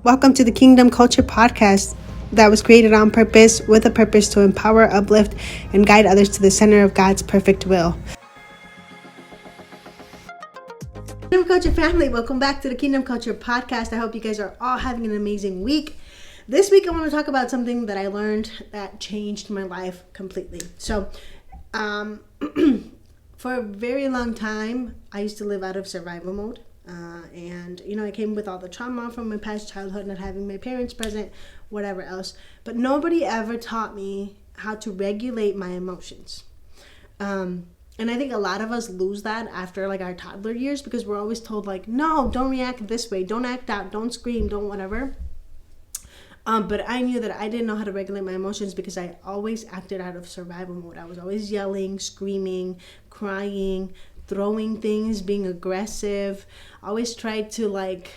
Welcome to the Kingdom Culture Podcast that was created on purpose with a purpose to empower, uplift, and guide others to the center of God's perfect will. Kingdom Culture family, welcome back to the Kingdom Culture Podcast. I hope you guys are all having an amazing week. This week I want to talk about something that I learned that changed my life completely. So, for a very long time, I used to live out of survival mode. And I came with all the trauma from my past childhood, not having my parents present, whatever else. But nobody ever taught me how to regulate my emotions. And I think a lot of us lose that after like our toddler years, because we're always told like, no, don't react this way, don't act out, don't scream, don't whatever. But I knew that I didn't know how to regulate my emotions because I always acted out of survival mode. I was always yelling, screaming, crying, throwing things, being aggressive. I always tried to like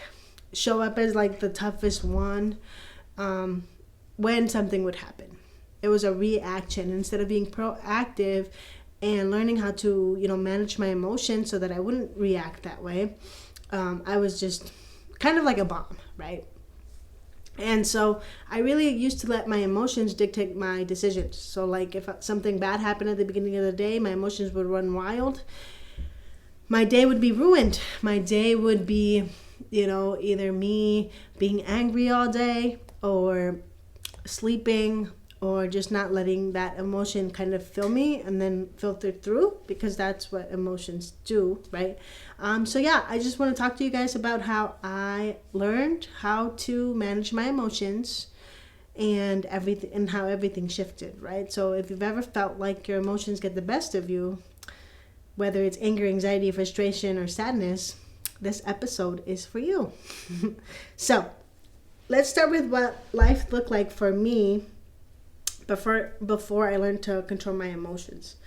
show up as like the toughest one when something would happen. It was a reaction instead of being proactive and learning how to manage my emotions so that I wouldn't react that way. I was just kind of like a bomb, right? And so I really used to let my emotions dictate my decisions. So like if something bad happened at the beginning of the day, my emotions would run wild. My day would be ruined. My day would be, either me being angry all day or sleeping or just not letting that emotion kind of fill me and then filter through, because that's what emotions do, right? I just want to talk to you guys about how I learned how to manage my emotions and everything, and how everything shifted, right? So if you've ever felt like your emotions get the best of you, whether it's anger, anxiety, frustration, or sadness, this episode is for you. So, let's start with what life looked like for me before I learned to control my emotions.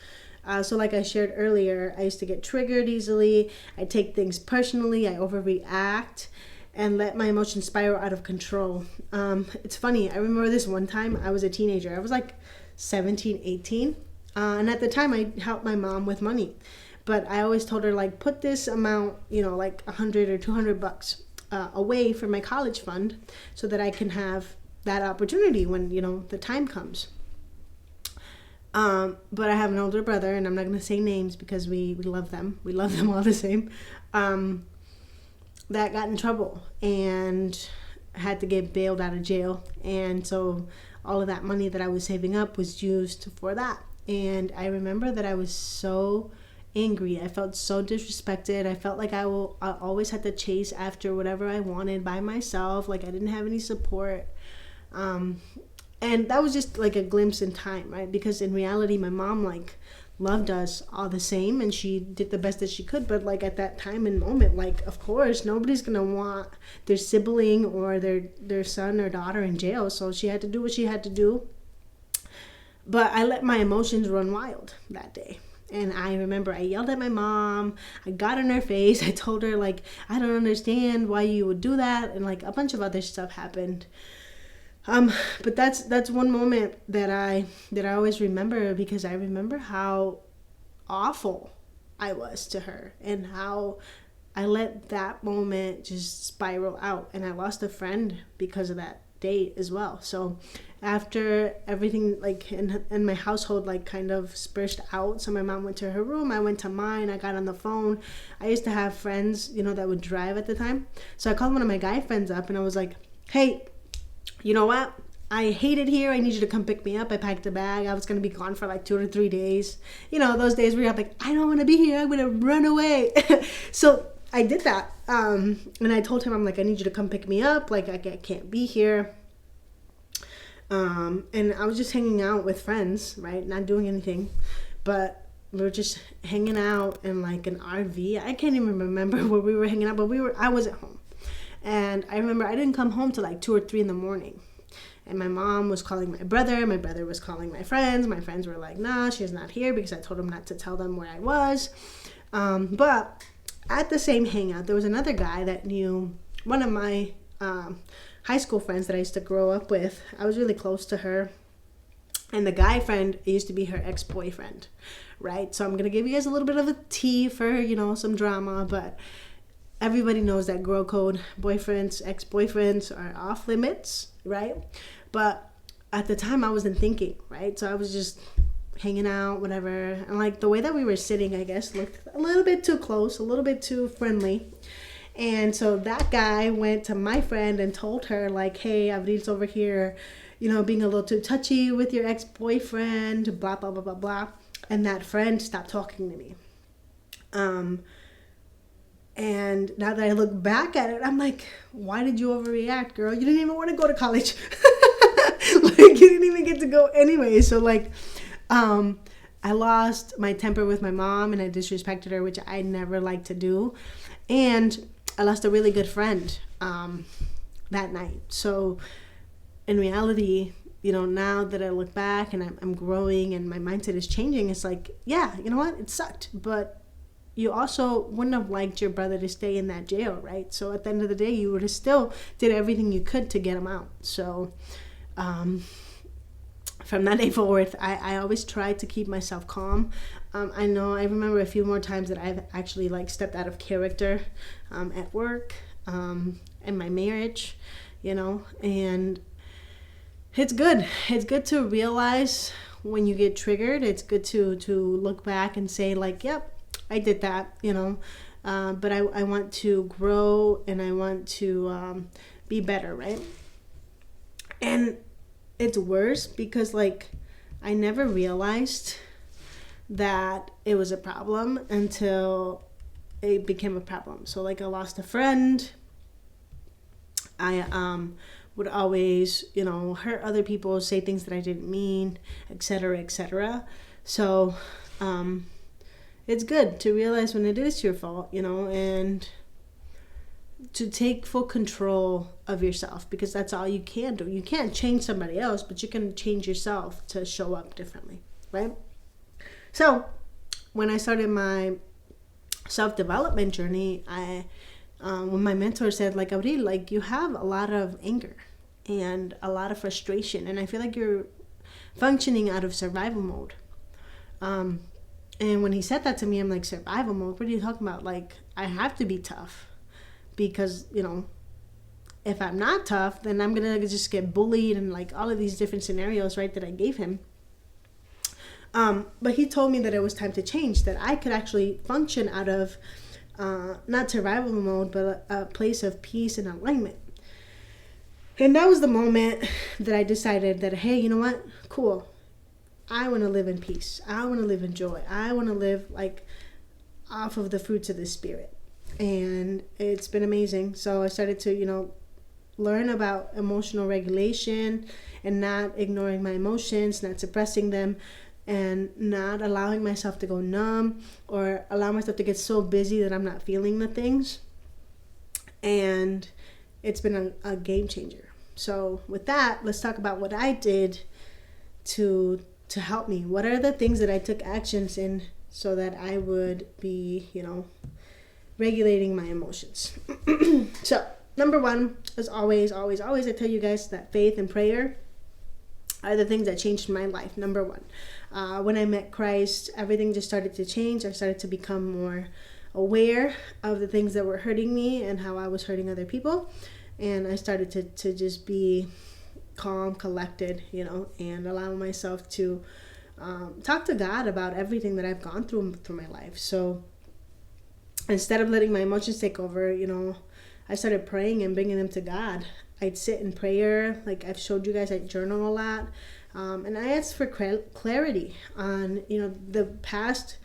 So like I shared earlier, I used to get triggered easily. I take things personally. I overreact and let my emotions spiral out of control. It's funny. I remember this one time I was a teenager. I was like 17, 18. And at the time, I helped my mom with money. But I always told her, like, put this amount, like $100 or $200 away for my college fund so that I can have that opportunity when, the time comes. But I have an older brother, and I'm not going to say names because we love them. We love them all the same. That got in trouble and had to get bailed out of jail. And so all of that money that I was saving up was used for that. And I remember that I was so angry. I felt so disrespected. I felt like I always had to chase after whatever I wanted by myself. Like I didn't have any support. And that was just like a glimpse in time, right? Because in reality, my mom like loved us all the same, and she did the best that she could. But like at that time and moment, like of course nobody's gonna want their sibling or their son or daughter in jail. So she had to do what she had to do. But I let my emotions run wild that day. And I remember I yelled at my mom. I got in her face. I told her, like, I don't understand why you would do that. And, like, a bunch of other stuff happened. But that's one moment that I always remember, because I remember how awful I was to her and how I let that moment just spiral out. And I lost a friend because of that date as well. So after everything like in my household like kind of spurred out, so my mom went to her room, I went to mine, I got on the phone. I used to have friends that would drive at the time, so I called one of my guy friends up and I was like, hey, you know what, I hate it here, I need you to come pick me up. I packed a bag. I was going to be gone for like 2 or 3 days, those days where you're like, I don't want to be here, I'm going to run away. So I did that, and I told him, I'm like, I need you to come pick me up, like I can't be here. And I was just hanging out with friends, right? Not doing anything, but we were just hanging out in like an RV. I can't even remember where we were hanging out, but I was at home. And I remember I didn't come home till like 2 or 3 in the morning. And my mom was calling my brother was calling my friends. My friends were like, nah, she's not here, because I told them not to tell them where I was. But at the same hangout, there was another guy that knew one of my high school friends that I used to grow up with. I was really close to her. And the guy friend used to be her ex-boyfriend, right? So I'm going to give you guys a little bit of a tea for, some drama. But everybody knows that girl code, boyfriends, ex-boyfriends are off limits, right? But at the time I wasn't thinking, right? So I was just hanging out, whatever. And like the way that we were sitting, I guess, looked a little bit too close, a little bit too friendly. And so that guy went to my friend and told her, like, hey, Avril's over here, being a little too touchy with your ex-boyfriend, blah, blah, blah, blah, blah. And that friend stopped talking to me. And now that I look back at it, I'm like, why did you overreact, girl? You didn't even want to go to college. Like, you didn't even get to go anyway. So, like, I lost my temper with my mom and I disrespected her, which I never like to do. And I lost a really good friend that night. So, in reality, now that I look back and I'm growing and my mindset is changing, it's like, yeah, you know what? It sucked. But you also wouldn't have liked your brother to stay in that jail, right? So at the end of the day, you would have still did everything you could to get him out. So from that day forward, I always tried to keep myself calm. I remember a few more times that I've actually like stepped out of character at work, in my marriage, and it's good. It's good to realize when you get triggered. It's good to look back and say like, yep, I did that, but I want to grow and I want to be better, right? And it's worse because like I never realized that it was a problem until it became a problem. So like I lost a friend. I would always, hurt other people, say things that I didn't mean, etc., etc. So it's good to realize when it is your fault, and to take full control of yourself, because that's all you can do. You can't change somebody else, but you can change yourself to show up differently, right? So when I started my self-development journey, when my mentor said, like, Abril, like, you have a lot of anger and a lot of frustration, and I feel like you're functioning out of survival mode. And when he said that to me, I'm like, survival mode? What are you talking about? Like, I have to be tough because, if I'm not tough, then I'm going to just get bullied and like all of these different scenarios, right, that I gave him. But he told me that it was time to change, that I could actually function out of not survival mode, but a place of peace and alignment. And that was the moment that I decided that, hey, you know what? Cool. I want to live in peace. I want to live in joy. I want to live like off of the fruits of the Spirit. And it's been amazing. So I started to, learn about emotional regulation and not ignoring my emotions, not suppressing them, and not allowing myself to go numb or allow myself to get so busy that I'm not feeling the things. And it's been a game changer. So with that, let's talk about what I did to help me. What are the things that I took actions in so that I would be, regulating my emotions? So number one, as always, I tell you guys that faith and prayer are the things that changed my life. Number one, when I met Christ, everything just started to change. I started to become more aware of the things that were hurting me and how I was hurting other people. And I started to just be calm, collected, and allow myself to talk to God about everything that I've gone through my life. So instead of letting my emotions take over, I started praying and bringing them to God. I'd sit in prayer, like I've showed you guys. I journal a lot, and I asked for clarity on the past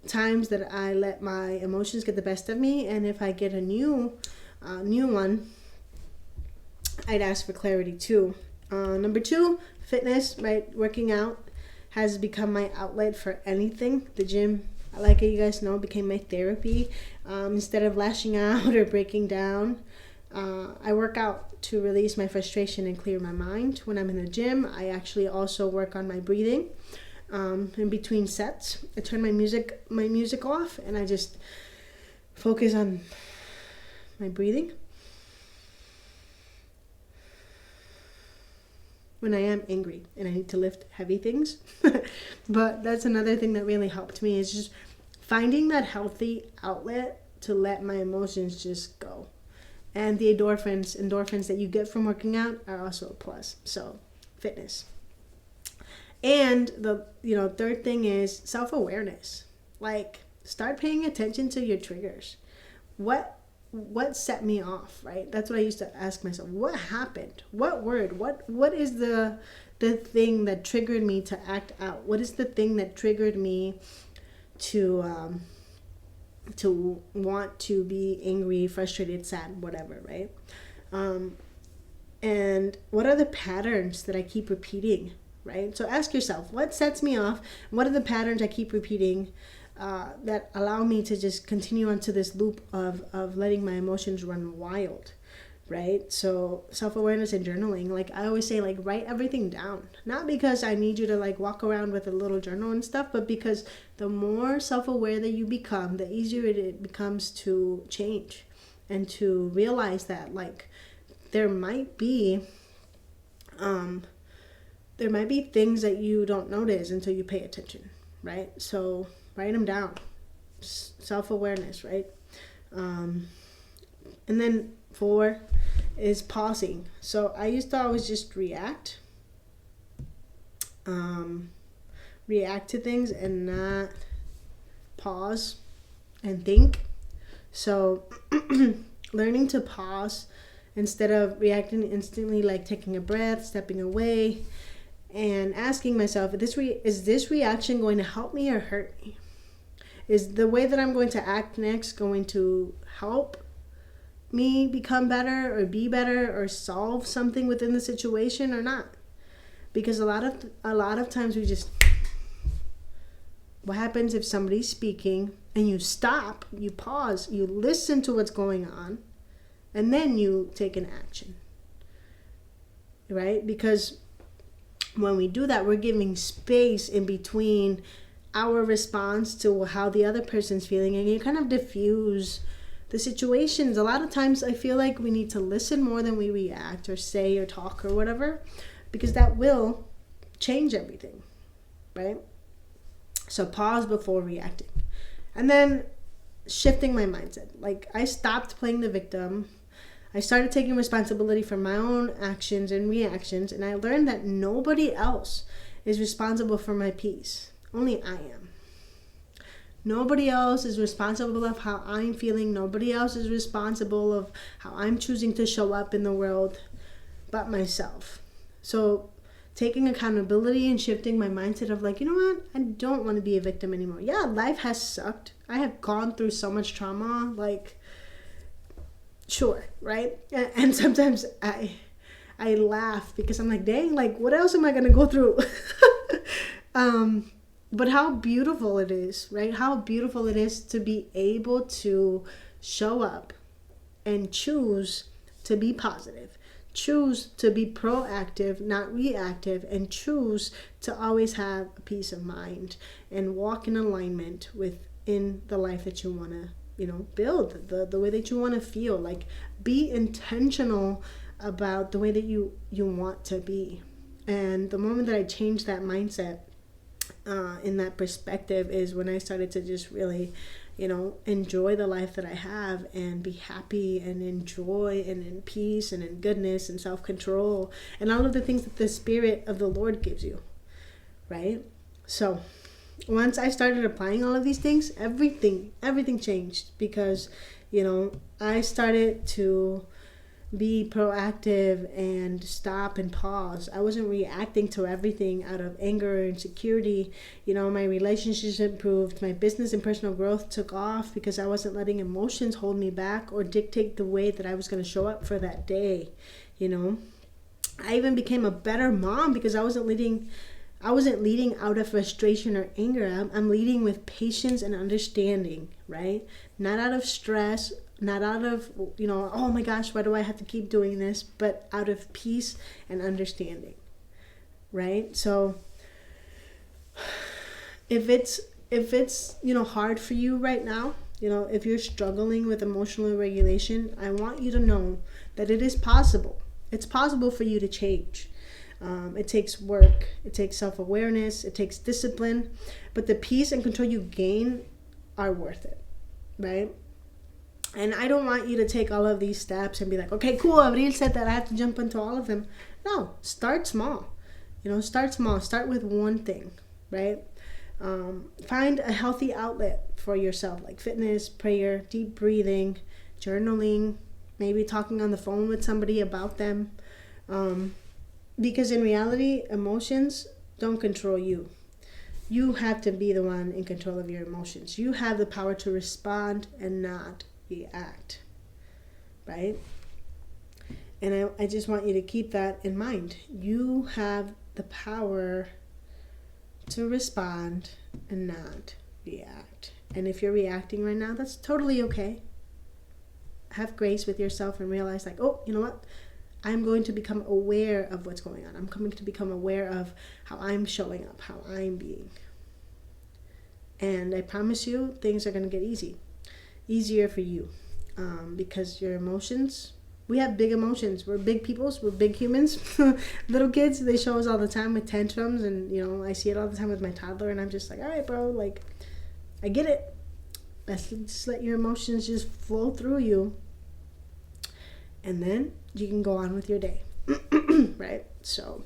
times that I let my emotions get the best of me, and if I get a new one, I'd ask for clarity too. Number two, fitness, right? Working out has become my outlet for anything. The gym, like you guys know, became my therapy. Instead of lashing out or breaking down, I work out to release my frustration and clear my mind. When I'm in the gym, I actually also work on my breathing. In between sets, I turn my music off and I just focus on my breathing. When I am angry and I need to lift heavy things. But that's another thing that really helped me, is just finding that healthy outlet to let my emotions just go. And the endorphins that you get from working out are also a plus. So, fitness. And the third thing is self-awareness. Like, start paying attention to your triggers. What set me off, right? That's what I used to ask myself. What happened? What word? What is the thing that triggered me to act out? What is the thing that triggered me to want to be angry, frustrated, sad, whatever, right? And what are the patterns that I keep repeating, right? So ask yourself, what sets me off? What are the patterns I keep repeating that allow me to just continue onto this loop of letting my emotions run wild, right? So self-awareness and journaling, like I always say, like write everything down. Not because I need you to like walk around with a little journal and stuff, but because the more self-aware that you become, the easier it becomes to change and to realize that like there might be things that you don't notice until you pay attention, right? So write them down. Self-awareness, right? And then 4 is pausing. So I used to always just react to things and not pause and think. So learning to pause instead of reacting instantly, like taking a breath, stepping away, and asking myself, is this reaction going to help me or hurt me? Is the way that I'm going to act next going to help me become better or be better or solve something within the situation or not? Because a lot of times we just, what happens if somebody's speaking and you stop, you pause, you listen to what's going on, and then you take an action, right? Because when we do that, we're giving space in between our response to how the other person's feeling, and you kind of diffuse the situations. A lot of times I feel like we need to listen more than we react or say or talk or whatever, because that will change everything, right? So pause before reacting. And then shifting my mindset. Like I stopped playing the victim. I started taking responsibility for my own actions and reactions, and I learned that nobody else is responsible for my peace. Only I am. Nobody else is responsible of how I'm feeling. Nobody else is responsible of how I'm choosing to show up in the world but myself. So taking accountability and shifting my mindset of like, you know what? I don't want to be a victim anymore. Yeah, life has sucked. I have gone through so much trauma. Like, sure, right? And sometimes I laugh because I'm like, dang, like what else am I going to go through? But how beautiful it is, right? How beautiful it is to be able to show up and choose to be positive, choose to be proactive, not reactive, and choose to always have a peace of mind and walk in alignment within the life that you want to, build, the way that you want to feel. Like, be intentional about the way that you want to be. And the moment that I changed that mindset, in that perspective, is when I started to just really, enjoy the life that I have and be happy and enjoy and in peace and in goodness and self-control and all of the things that the Spirit of the Lord gives you, right? So once I started applying all of these things, everything changed, because, I started to be proactive and stop and pause. I wasn't reacting to everything out of anger or insecurity. My relationships improved. My business and personal growth took off because I wasn't letting emotions hold me back or dictate the way that I was going to show up for that day. I even became a better mom because I wasn't leading out of frustration or anger. I'm leading with patience and understanding, right? Not out of stress, not out of, oh my gosh, why do I have to keep doing this? But out of peace and understanding, right? So if it's hard for you right now, if you're struggling with emotional regulation, I want you to know that it is possible. It's possible for you to change. It takes work, it takes self-awareness, it takes discipline, but the peace and control you gain are worth it, right? And I don't want you to take all of these steps and be like, okay, cool, Abril said that I have to jump into all of them. No, start small. Start small. Start with one thing, right? Find a healthy outlet for yourself, like fitness, prayer, deep breathing, journaling, maybe talking on the phone with somebody about them. Because in reality, emotions don't control you. You have to be the one in control of your emotions. You have the power to respond and not react, right? And I just want you to keep that in mind. You have the power to respond and not react. And if you're reacting right now, that's totally okay. Have grace with yourself and realize, like, oh, you know what? I'm going to become aware of what's going on. I'm coming to become aware of how I'm showing up, how I'm being. And I promise you, things are going to get easier for you, because your emotions, we have big emotions. We're big peoples. We're big humans. Little kids, they show us all the time with tantrums, and I see it all the time with my toddler, and I'm just like, all right, bro, like, I get it. Let's just let your emotions just flow through you, and then you can go on with your day. Right? So,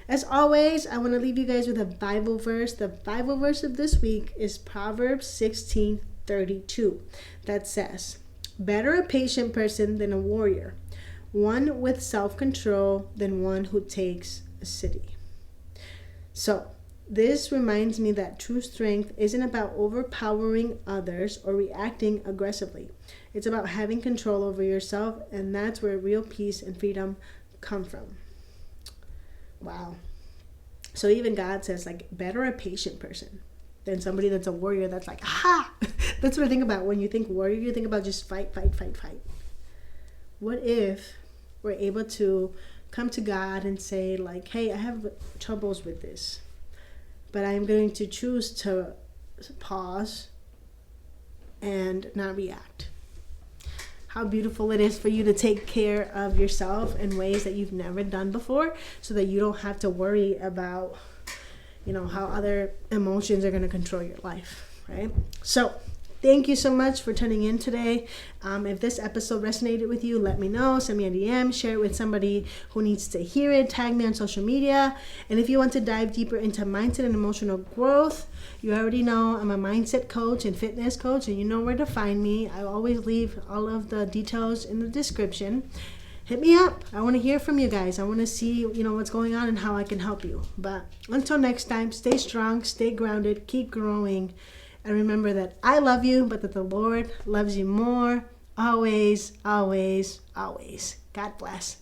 as always, I want to leave you guys with a Bible verse. The Bible verse of this week is Proverbs 16:32. That says, better a patient person than a warrior, one with self-control than one who takes a city. So, this reminds me that true strength isn't about overpowering others or reacting aggressively. It's about having control over yourself, and that's where real peace and freedom come from. Wow. So even God says, like, better a patient person than somebody that's a warrior that's like, ha! That's what I think about. When you think warrior, you think about just fight. What if we're able to come to God and say, like, hey, I have troubles with this, but I'm going to choose to pause and not react. How beautiful it is for you to take care of yourself in ways that you've never done before, so that you don't have to worry about, how other emotions are going to control your life, right? So, thank you so much for tuning in today. If this episode resonated with you, let me know. Send me a DM. Share it with somebody who needs to hear it. Tag me on social media. And if you want to dive deeper into mindset and emotional growth, you already know I'm a mindset coach and fitness coach, and you know where to find me. I always leave all of the details in the description. Hit me up. I want to hear from you guys. I want to see, what's going on and how I can help you. But until next time, stay strong, stay grounded, keep growing. And remember that I love you, but that the Lord loves you more. Always, always, always. God bless.